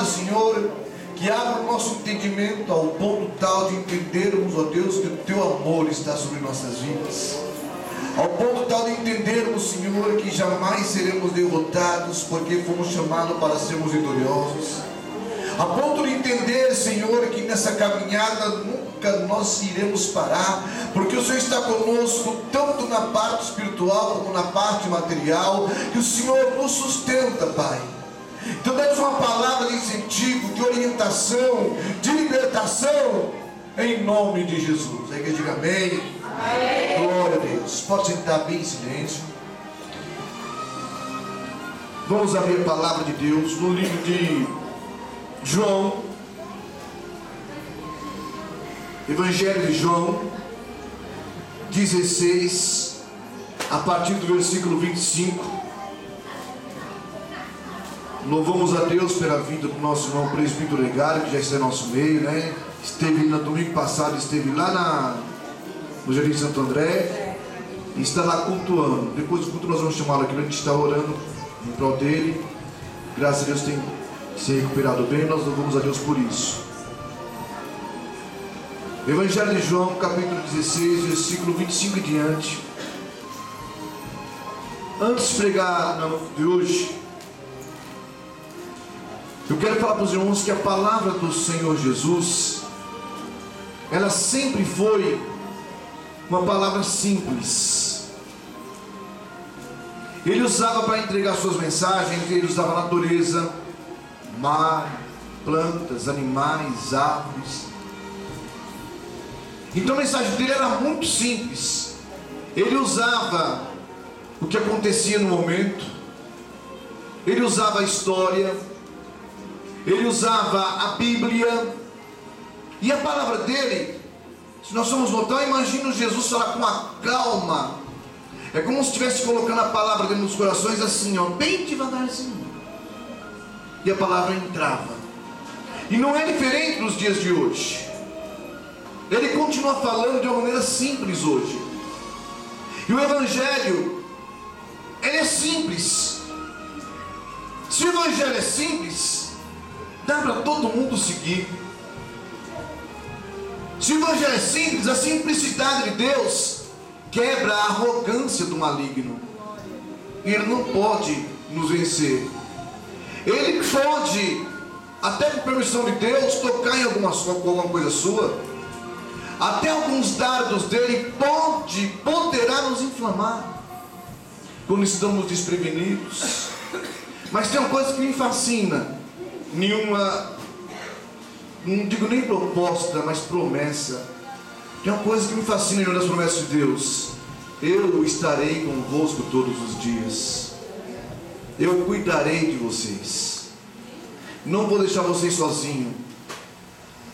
palavra, Senhor, que abra o nosso entendimento ao ponto tal de entendermos, ó Deus, que o Teu amor está sobre nossas vidas. Ao ponto tal de entendermos, Senhor, que jamais seremos derrotados, porque fomos chamados para sermos vitoriosos. A ponto de entender, Senhor, que nessa caminhada nunca nós iremos parar, porque o Senhor está conosco, tanto na parte espiritual como na parte material, que o Senhor nos sustenta, Pai. Então dá-nos uma palavra de incentivo, de orientação, de libertação, em nome de Jesus. A igreja diga amém. Amém. Glória a Deus. Pode sentar bem em silêncio. Vamos abrir a palavra de Deus no livro de João, Evangelho de João 16, a partir do versículo 25. Louvamos a Deus pela vida do nosso irmão presbítero Legário, que já está em nosso meio, né? Esteve no domingo passado, esteve lá no Jardim Santo André e está lá cultuando. Depois do culto nós vamos chamá-lo aqui, a gente está orando em prol dele. Graças a Deus tem se recuperado bem, nós louvamos a Deus por isso. Evangelho de João, capítulo 16, versículo 25 e diante. Antes de pregar na noite de hoje, eu quero falar para os irmãos que a palavra do Senhor Jesus, ela sempre foi uma palavra simples. Ele usava para entregar suas mensagens, ele usava a natureza, mar, plantas, animais, árvores. Então a mensagem dele era muito simples. Ele usava o que acontecia no momento, ele usava a história, ele usava a Bíblia. E a palavra dele, se nós formos notar, imagina Jesus falar com uma calma. É como se estivesse colocando a palavra dentro dos corações assim, ó, bem devagarzinho. E a palavra entrava. E não é diferente nos dias de hoje. Ele continua falando de uma maneira simples hoje. E o Evangelho, ele é simples. Se o Evangelho é simples, dá para todo mundo seguir. Se o Evangelho é simples, a simplicidade de Deus quebra a arrogância do maligno. Ele não pode nos vencer. Ele pode, até por permissão de Deus, tocar em alguma coisa sua. Até alguns dardos dele poderá nos inflamar quando estamos desprevenidos. Mas tem uma coisa que me fascina. Não digo nem proposta, mas promessa. Tem uma coisa que me fascina em uma das promessas de Deus: eu estarei convosco todos os dias, eu cuidarei de vocês, não vou deixar vocês sozinhos.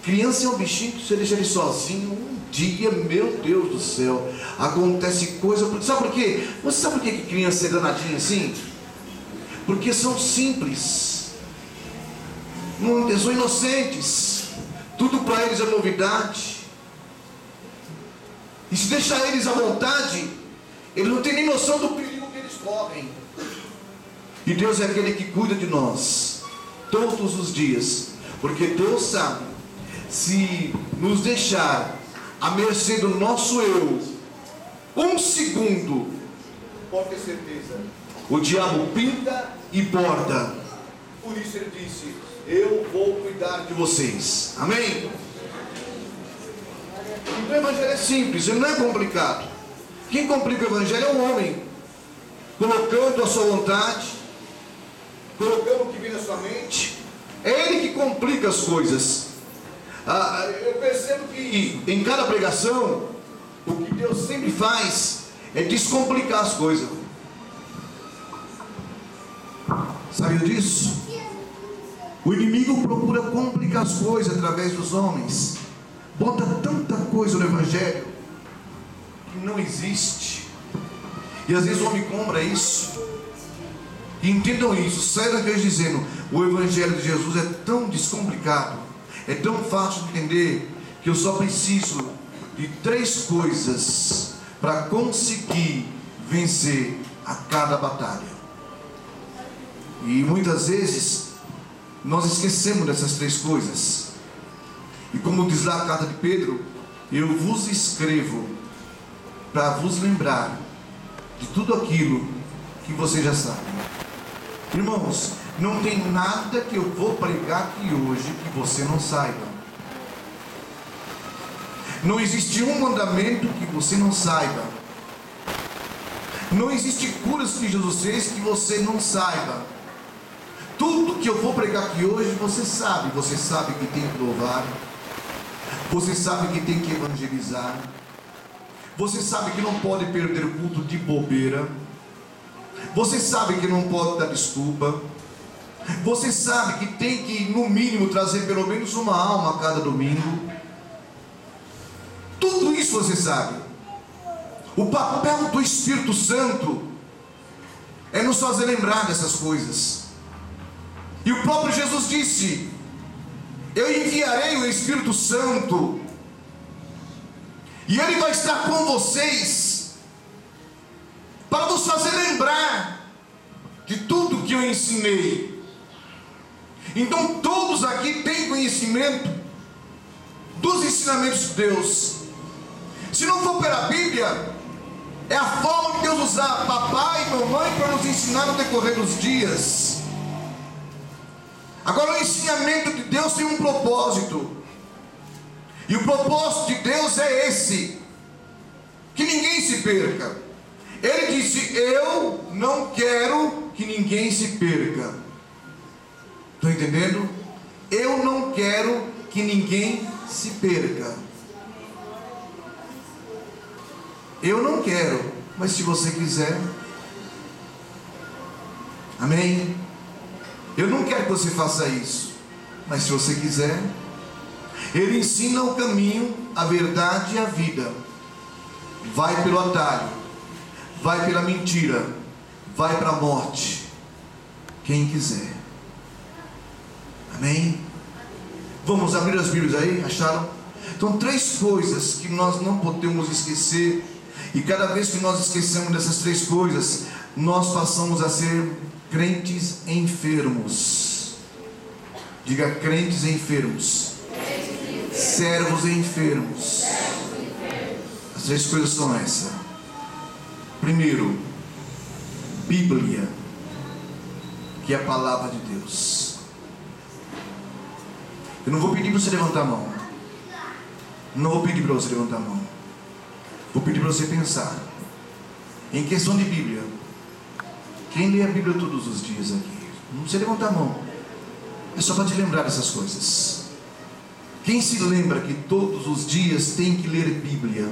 Criança é um bichinho que você deixa ele sozinho um dia, meu Deus do céu, acontece coisa. Sabe por quê? Você sabe por que criança é danadinha assim? Porque são simples, são inocentes, tudo para eles é novidade. E se deixar eles à vontade, eles não têm nem noção do perigo que eles correm. E Deus é aquele que cuida de nós todos os dias, porque Deus sabe, se nos deixar à mercê do nosso eu, um segundo, pode ter certeza, o diabo pinta e borda. Por isso ele disse: eu vou cuidar de vocês. Amém? Então o Evangelho é simples, ele não é complicado. Quem complica o Evangelho é o homem, colocando a sua vontade, colocando o que vem na sua mente. É ele que complica as coisas. Eu percebo que em cada pregação, o que Deus sempre faz é descomplicar as coisas. Sabiam disso? O inimigo procura complicar as coisas através dos homens. Bota tanta coisa no Evangelho que não existe. E às vezes o homem compra isso. E entendam isso, saiam da igreja dizendo: o Evangelho de Jesus é tão descomplicado, é tão fácil de entender, que eu só preciso de 3 coisas para conseguir vencer a cada batalha. E muitas vezes nós esquecemos dessas 3 coisas. E como diz lá a carta de Pedro, eu vos escrevo para vos lembrar de tudo aquilo que você já sabe. Irmãos, não tem nada que eu vou pregar aqui hoje que você não saiba. Não existe um mandamento que você não saiba. Não existe curas que Jesus fez que você não saiba. Tudo que eu vou pregar aqui hoje você sabe. Você sabe que tem que louvar. Você sabe que tem que evangelizar. Você sabe que não pode perder o culto de bobeira. Você sabe que não pode dar desculpa. Você sabe que tem que, no mínimo, trazer pelo menos uma alma a cada domingo. Tudo isso você sabe. O papel do Espírito Santo é nos fazer lembrar dessas coisas. E o próprio Jesus disse: eu enviarei o Espírito Santo, e Ele vai estar com vocês, para nos fazer lembrar de tudo que eu ensinei. Então todos aqui têm conhecimento dos ensinamentos de Deus. Se não for pela Bíblia, é a forma que Deus usar papai e mamãe para nos ensinar no decorrer dos dias. Agora, o ensinamento de Deus tem um propósito, e o propósito de Deus é esse: que ninguém se perca. Ele disse: eu não quero que ninguém se perca. Estão entendendo? Eu não quero que ninguém se perca. Eu não quero, mas se você quiser, amém? Eu não quero que você faça isso, mas se você quiser, Ele ensina o caminho, a verdade e a vida. Vai pelo atalho, vai pela mentira, vai para a morte, quem quiser, amém? Vamos abrir as Bíblias aí, acharam? Então, 3 coisas que nós não podemos esquecer. E cada vez que nós esquecemos dessas 3 coisas, nós passamos a ser crentes enfermos. Diga: crentes enfermos. Servos enfermos. As 3 coisas são essas. Primeiro, Bíblia, que é a palavra de Deus. Eu não vou pedir para você levantar a mão. Não vou pedir para você levantar a mão. Vou pedir para você pensar em questão de Bíblia. Quem lê a Bíblia todos os dias aqui? Não precisa levantar a mão. É só para te lembrar dessas coisas. Quem se lembra que todos os dias tem que ler Bíblia?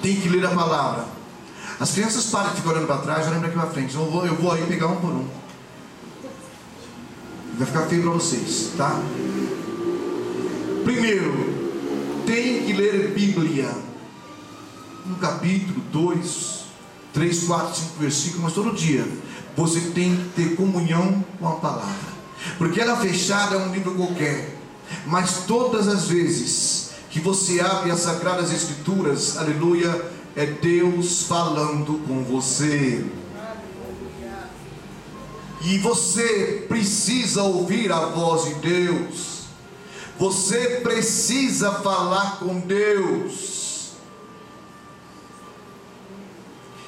Tem que ler a palavra. As crianças param de ficar olhando para trás, já lembra aqui para frente. Eu vou aí pegar um por um. Vai ficar feio para vocês, tá? Primeiro, tem que ler Bíblia. Um capítulo, 2, 3, 4, 5 versículos, mas todo dia você tem que ter comunhão com a palavra. Porque ela fechada é um livro qualquer, mas todas as vezes que você abre as Sagradas Escrituras, aleluia, é Deus falando com você. E você precisa ouvir a voz de Deus. Você precisa falar com Deus.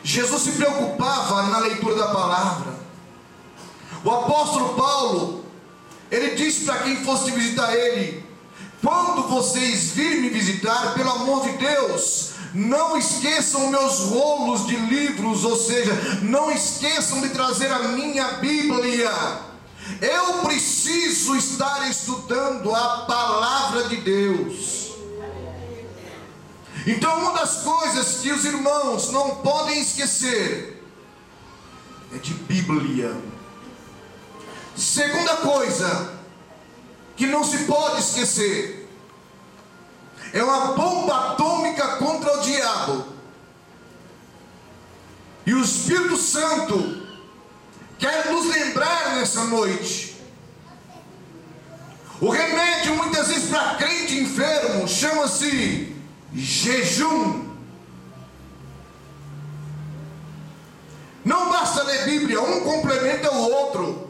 Jesus se preocupava na leitura da palavra. O apóstolo Paulo, ele disse para quem fosse visitar ele: quando vocês virem me visitar, pelo amor de Deus, não esqueçam meus rolos de livros, ou seja, não esqueçam de trazer a minha Bíblia. Eu preciso estar estudando a palavra de Deus. Então, uma das coisas que os irmãos não podem esquecer é de Bíblia. Segunda coisa que não se pode esquecer é uma bomba atômica contra o diabo. E o Espírito Santo quer nos lembrar nessa noite. O remédio muitas vezes para crente enfermo chama-se jejum. Não basta ler Bíblia, um complementa o outro.